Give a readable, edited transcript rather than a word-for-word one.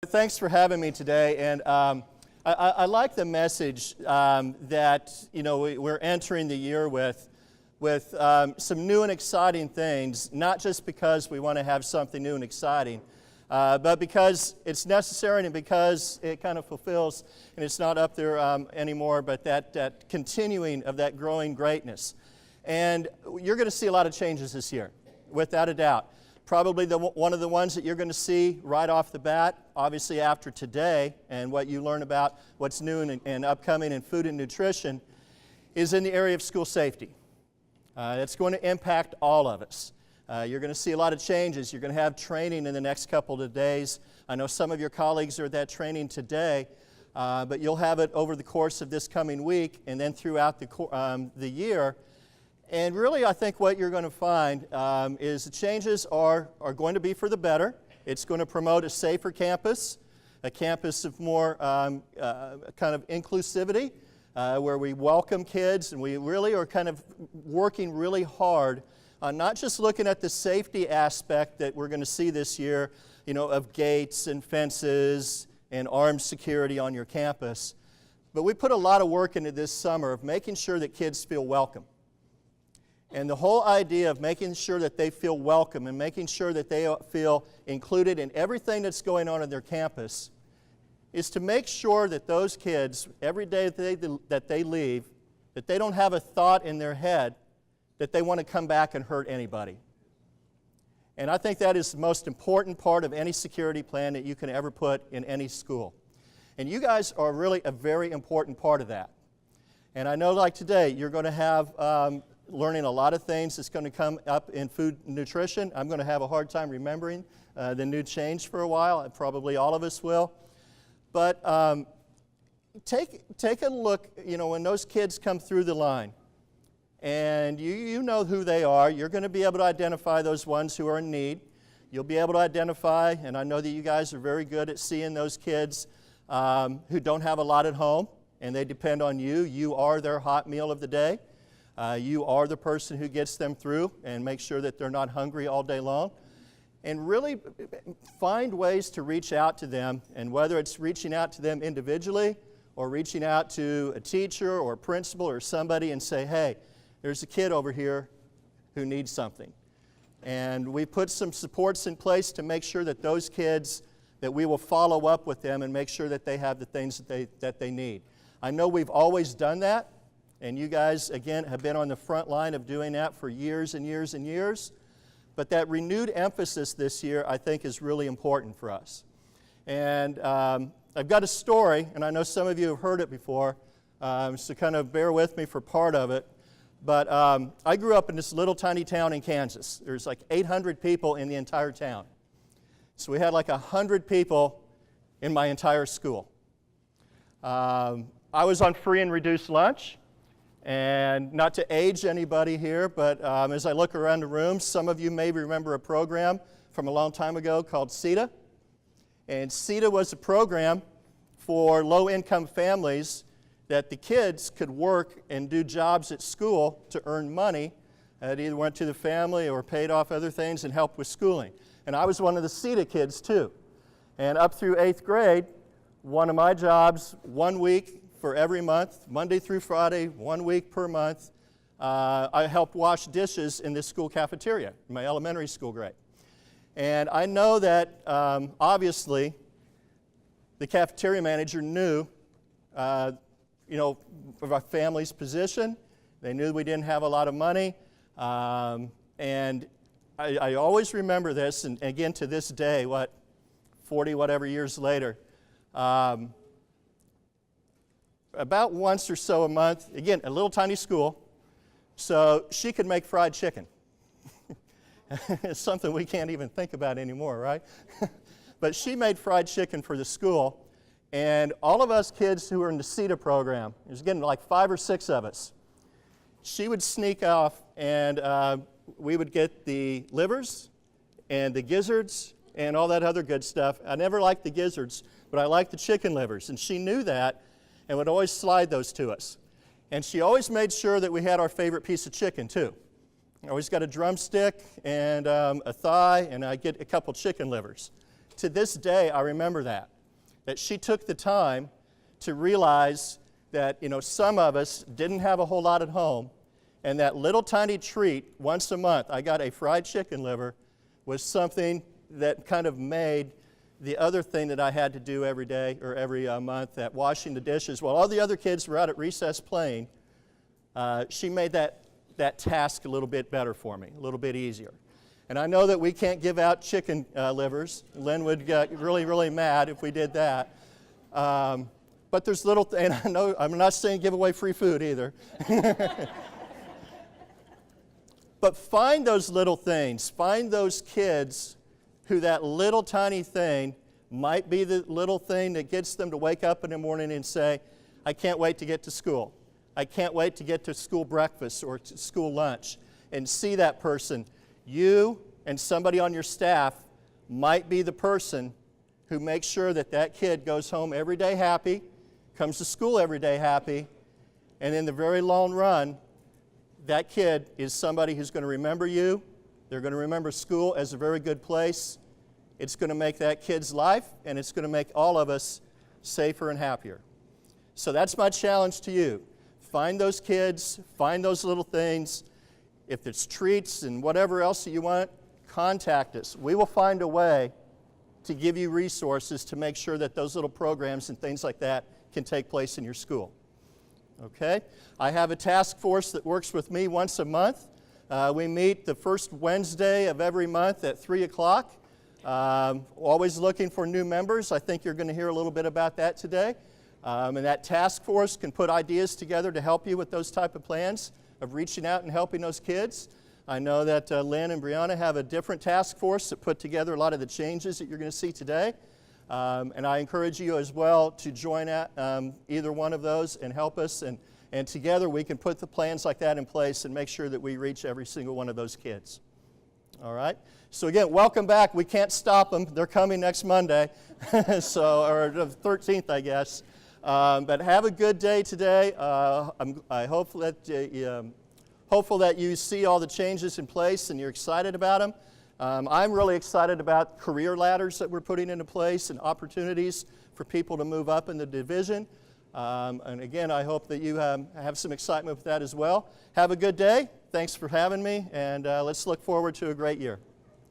Thanks for having me today, and I like the message that we're entering the year with some new and exciting things, not just because we want to have something new and exciting, but because it's necessary and because it kind of fulfills, and it's not up there anymore, but that continuing of that growing greatness. And you're going to see a lot of changes this year, without a doubt. Probably one of the ones that you're going to see right off the bat, obviously after today, and what you learn about what's new and upcoming in food and nutrition, is in the area of school safety. It's going to impact all of us. You're going to see a lot of changes. You're going to have training in the next couple of days. I know some of your colleagues are at that training today, but you'll have it over the course of this coming week and then throughout the year. And really, I think what you're going to find is the changes are going to be for the better. It's going to promote a safer campus, a campus of more kind of inclusivity, where we welcome kids, and we really are kind of working really hard on not just looking at the safety aspect that we're going to see this year, of gates and fences and armed security on your campus, but we put a lot of work into this summer of making sure that kids feel welcome. And the whole idea of making sure that they feel welcome and making sure that they feel included in everything that's going on in their campus is to make sure that those kids, every day that they leave, that they don't have a thought in their head that they want to come back and hurt anybody. And I think that is the most important part of any security plan that you can ever put in any school. And you guys are really a very important part of that. And I know, like today, you're going to have learning a lot of things that's going to come up in food and nutrition. I'm going to have a hard time remembering the new change for a while, and probably all of us will. But take a look, when those kids come through the line, and you know who they are. You're going to be able to identify those ones who are in need. You'll be able to identify, and I know that you guys are very good at seeing those kids who don't have a lot at home, and they depend on you. You are their hot meal of the day. You are the person who gets them through and make sure that they're not hungry all day long. And really find ways to reach out to them, and whether it's reaching out to them individually or reaching out to a teacher or a principal or somebody and say, hey, there's a kid over here who needs something. And we put some supports in place to make sure that those kids, that we will follow up with them and make sure that they have the things that they need. I know we've always done that. And you guys, again, have been on the front line of doing that for years and years and years. But that renewed emphasis this year, I think, is really important for us. And I've got a story, and I know some of you have heard it before, so kind of bear with me for part of it. But I grew up in this little tiny town in Kansas. There's like 800 people in the entire town. So we had like 100 people in my entire school. I was on free and reduced lunch. And not to age anybody here, but as I look around the room, some of you may remember a program from a long time ago called CETA. And CETA was a program for low-income families that the kids could work and do jobs at school to earn money. It either went to the family or paid off other things and helped with schooling. And I was one of the CETA kids too. And up through 8th grade, one of my jobs, 1 week for every month, Monday through Friday, 1 week per month, I helped wash dishes in this school cafeteria, in my elementary school grade. And I know that, obviously, the cafeteria manager knew, of our family's position. They knew we didn't have a lot of money. And I always remember this, and again to this day, 40 whatever years later, about once or so a month, again, a little tiny school, so she could make fried chicken. It's something we can't even think about anymore, right? But she made fried chicken for the school, and all of us kids who were in the CETA program, there's again like 5 or 6 of us, she would sneak off, and we would get the livers and the gizzards and all that other good stuff. I never liked the gizzards, but I liked the chicken livers, and she knew that, and would always slide those to us. And she always made sure that we had our favorite piece of chicken, too. I always got a drumstick and a thigh, and I'd get a couple chicken livers. to this day, I remember that she took the time to realize that, some of us didn't have a whole lot at home, and that little tiny treat once a month, I got a fried chicken liver, was something that kind of made the other thing that I had to do every day or every month, that washing the dishes, while all the other kids were out at recess playing, she made that task a little bit better for me, a little bit easier. And I know that we can't give out chicken livers. Lynn would get really, really mad if we did that. But there's little, and I know I'm not saying give away free food either. But find those little things. Find those kids who that little tiny thing might be the little thing that gets them to wake up in the morning and say, I can't wait to get to school. I can't wait to get to school breakfast or to school lunch, and see that person. You and somebody on your staff might be the person who makes sure that that kid goes home every day happy, comes to school every day happy, and in the very long run, that kid is somebody who's going to remember you. They're going to remember school as a very good place. It's going to make that kid's life, and it's going to make all of us safer and happier. So that's my challenge to you. Find those kids, find those little things. If it's treats and whatever else that you want, contact us. We will find a way to give you resources to make sure that those little programs and things like that can take place in your school. Okay? I have a task force that works with me once a month. We meet the first Wednesday of every month at 3 o'clock. Always looking for new members. I think you're going to hear a little bit about that today. And that task force can put ideas together to help you with those type of plans of reaching out and helping those kids. I know that Lynn and Brianna have a different task force that put together a lot of the changes that you're going to see today. And I encourage you as well to join either one of those and help us. And together we can put the plans like that in place and make sure that we reach every single one of those kids. All right? So again, welcome back. We can't stop them. They're coming next Monday, or the 13th, I guess. But have a good day today. I hope that hopeful that you see all the changes in place and you're excited about them. I'm really excited about career ladders that we're putting into place and opportunities for people to move up in the division. And again, I hope that you have some excitement with that as well. Have a good day. Thanks for having me, and let's look forward to a great year.